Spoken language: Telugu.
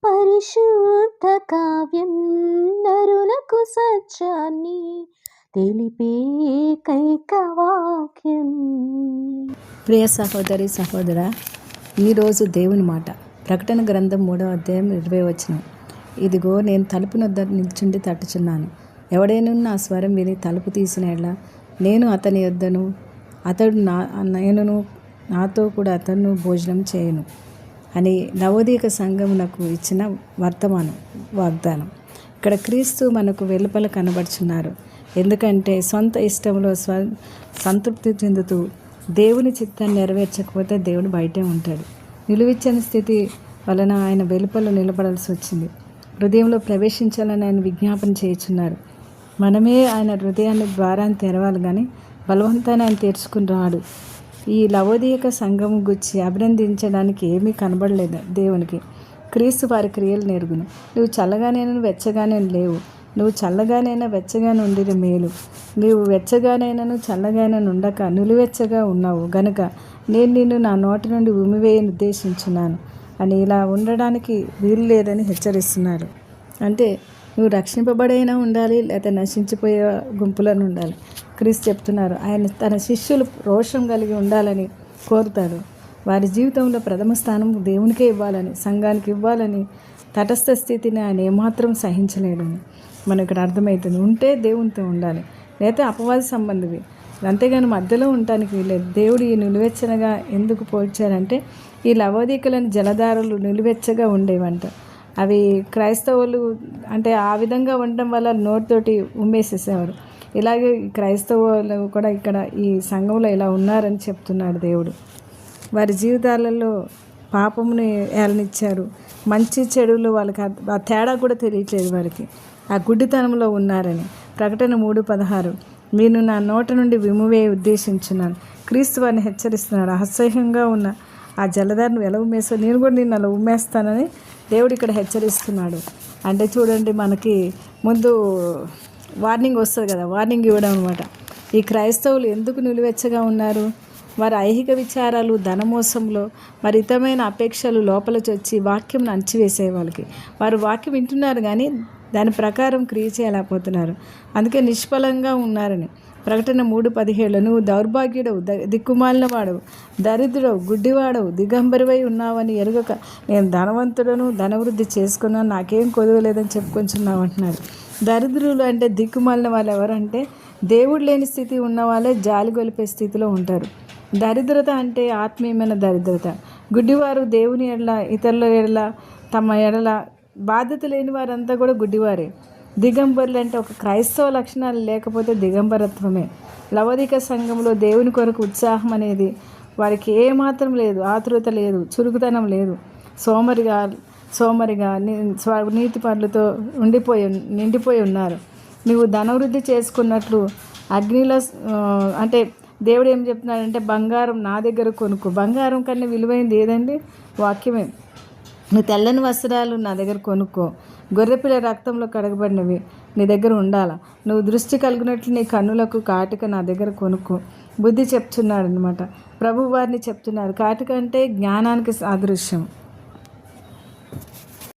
పరిశుద్ధ కావ్యం నరులకు సత్యాన్ని తెలిపే కైకవాక్యం. ప్రియ సహోదరి సహోదర, ఈరోజు దేవుని మాట ప్రకటన గ్రంథం 3వ అధ్యాయం 20వ వచనం. ఇదిగో నేను తలుపు నొద్ద నిల్చుండి తట్టుచున్నాను. ఎవడైనా నా స్వరం విని తలుపు తీసిన ఎడల నేను అతని యొద్దను, అతడు నేనును నాతో కూడా అతను భోజనం చేయను అని లవోదిక సంఘమునకు ఇచ్చిన వాగ్దానం. ఇక్కడ క్రీస్తు మనకు వెలుపల కనబడుచున్నారు. ఎందుకంటే సొంత ఇష్టంలో సంతృప్తి చెందుతూ దేవుని చిత్తాన్ని నెరవేర్చకపోతే దేవుడు బయటే ఉంటాడు. నిలువిచ్చని స్థితి వలన ఆయన వెలుపల నిలబడాల్సి వచ్చింది. హృదయంలో ప్రవేశించాలని ఆయన విజ్ఞాపన చేయుచున్నారు. మనమే ఆయన హృదయాన్ని ద్వారాన్ని తెరవాలి, కానీ బలవంతాన్ని ఆయన తెరుచుకుని రాడు. ఈ లవోదిక సంఘం గురించి అభినందించడానికి ఏమీ కనబడలేదు దేవునికి. క్రీస్తు వారి క్రియలు నెరుగును. నువ్వు చల్లగానైనా వెచ్చగానే లేవు, నువ్వు చల్లగానైనా వెచ్చగానే ఉండిన మేలు. నీవు వెచ్చగానైనాను చల్లగానే ఉండక నిలువెచ్చగా ఉన్నావు గనుక నేను నిన్ను నా నోటి నుండి ఉమివేయని ఉద్దేశించున్నాను అని ఇలా ఉండడానికి వీలు లేదని హెచ్చరిస్తున్నారు. అంటే నువ్వు రక్షింపబడైనా ఉండాలి, లేదా నశించిపోయే గుంపులను ఉండాలి. క్రీస్తు చెప్తున్నారు, ఆయన తన శిష్యులు రోషం కలిగి ఉండాలని కోరుతాడు. వారి జీవితంలో ప్రథమ స్థానం దేవునికే ఇవ్వాలని, సంఘానికి ఇవ్వాలని, తటస్థ స్థితిని ఆయన ఏమాత్రం సహించలేడని మనకు ఇక్కడ అర్థమవుతుంది. ఉంటే దేవునితో ఉండాలి, లేదా అపవాది సంబంధివి, అంతేగాని మధ్యలో ఉండటానికి వీలేదు. దేవుడు ఈ నిలువెచ్చనగా ఎందుకు పోల్చారంటే, ఈ లవోదికలను జలధారలు నిలువెచ్చగా ఉండేవంట. అవి క్రైస్తవులు అంటే ఆ విధంగా ఉండడం వల్ల నోటితోటి ఉమ్మేసేసేవారు. ఇలాగే క్రైస్తవులు కూడా ఇక్కడ ఈ సంఘంలో ఇలా ఉన్నారని చెప్తున్నాడు దేవుడు. వారి జీవితాలలో పాపమును ఏలనిచ్చారు. మంచి చెడులు వాళ్ళకి ఆ తేడా కూడా తెలియట్లేదు వారికి. ఆ గుడ్డితనంలో ఉన్నారని. ప్రకటన 3:16 నేను నా నోట నుండి విమువే ఉద్దేశించున్నాను. క్రీస్తు వారిని హెచ్చరిస్తున్నాడు. అసహ్యంగా ఉన్న ఆ జలధారను ఎలా ఉమ్మేస్తావు, నేను కూడా నిన్ను అలా ఉమ్మేస్తానని దేవుడు ఇక్కడ హెచ్చరిస్తున్నాడు. అంటే చూడండి, మనకి ముందు వార్నింగ్ వస్తుంది కదా, వార్నింగ్ ఇవ్వడం అనమాట. ఈ క్రైస్తవులు ఎందుకు నిలువెచ్చగా ఉన్నారు? వారి ఐహిక విచారాలు, ధనమోసంలో మరితమైన అపేక్షలు లోపలికి వచ్చి వాక్యం అణచివేసే వాళ్ళకి. వారు వాక్యం వింటున్నారు కానీ దాని ప్రకారం క్రియ చేయలేకపోతున్నారు. అందుకే నిష్ఫలంగా ఉన్నారని. ప్రకటన 3:17 నువ్వు దౌర్భాగ్యుడవు, దిక్కుమాలిన వాడవు, దరిద్రుడవు, గుడ్డివాడవు, దిగంబరివై ఉన్నావని ఎరుగక నేను ధనవంతుడను, ధనవృద్ధి చేసుకున్నాను, నాకేం కొదవలేదని చెప్పుకొంచున్నావు అంటున్నారు. దరిద్రులు అంటే దిక్కుమాలిన వాళ్ళు ఎవరంటే దేవుడు లేని స్థితి ఉన్న వాళ్ళే జాలి గొలిపే స్థితిలో ఉంటారు. దరిద్రత అంటే ఆత్మీయమైన దరిద్రత. గుడ్డివారు దేవుని ఎడల, ఇతరుల ఎడల, తమ ఎడల బాధ్యత లేని వారంతా కూడా గుడ్డివారే. దిగంబరులు అంటే ఒక క్రైస్తవ లక్షణాలు లేకపోతే దిగంబరత్వమే. లవోదిక సంఘంలో దేవుని కొరకు ఉత్సాహం అనేది వారికి ఏమాత్రం లేదు, ఆతృత లేదు, చురుకుతనం లేదు. సోమరిగా నీతి పనులతో నిండిపోయి ఉన్నారు. నువ్వు ధనవృద్ధి చేసుకున్నట్లు అగ్నిలో అంటే దేవుడు ఏం చెప్తున్నాడంటే, బంగారం నా దగ్గర కొనుక్కో. బంగారం కన్నా విలువైంది ఏదండి? వాక్యమే. నువ్వు తెల్లని వస్త్రాలు నా దగ్గర కొనుక్కో. గొర్రెపిల్ల రక్తంలో కడగబడినవి నీ దగ్గర ఉండాలా. నువ్వు దృష్టి కలిగినట్లు నీ కన్నులకు కాటిక నా దగ్గర కొనుక్కో. బుద్ధి చెప్తున్నాడు అనమాట. ప్రభు వారిని చెప్తున్నారు. కాటిక అంటే జ్ఞానానికి సాదృశ్యం.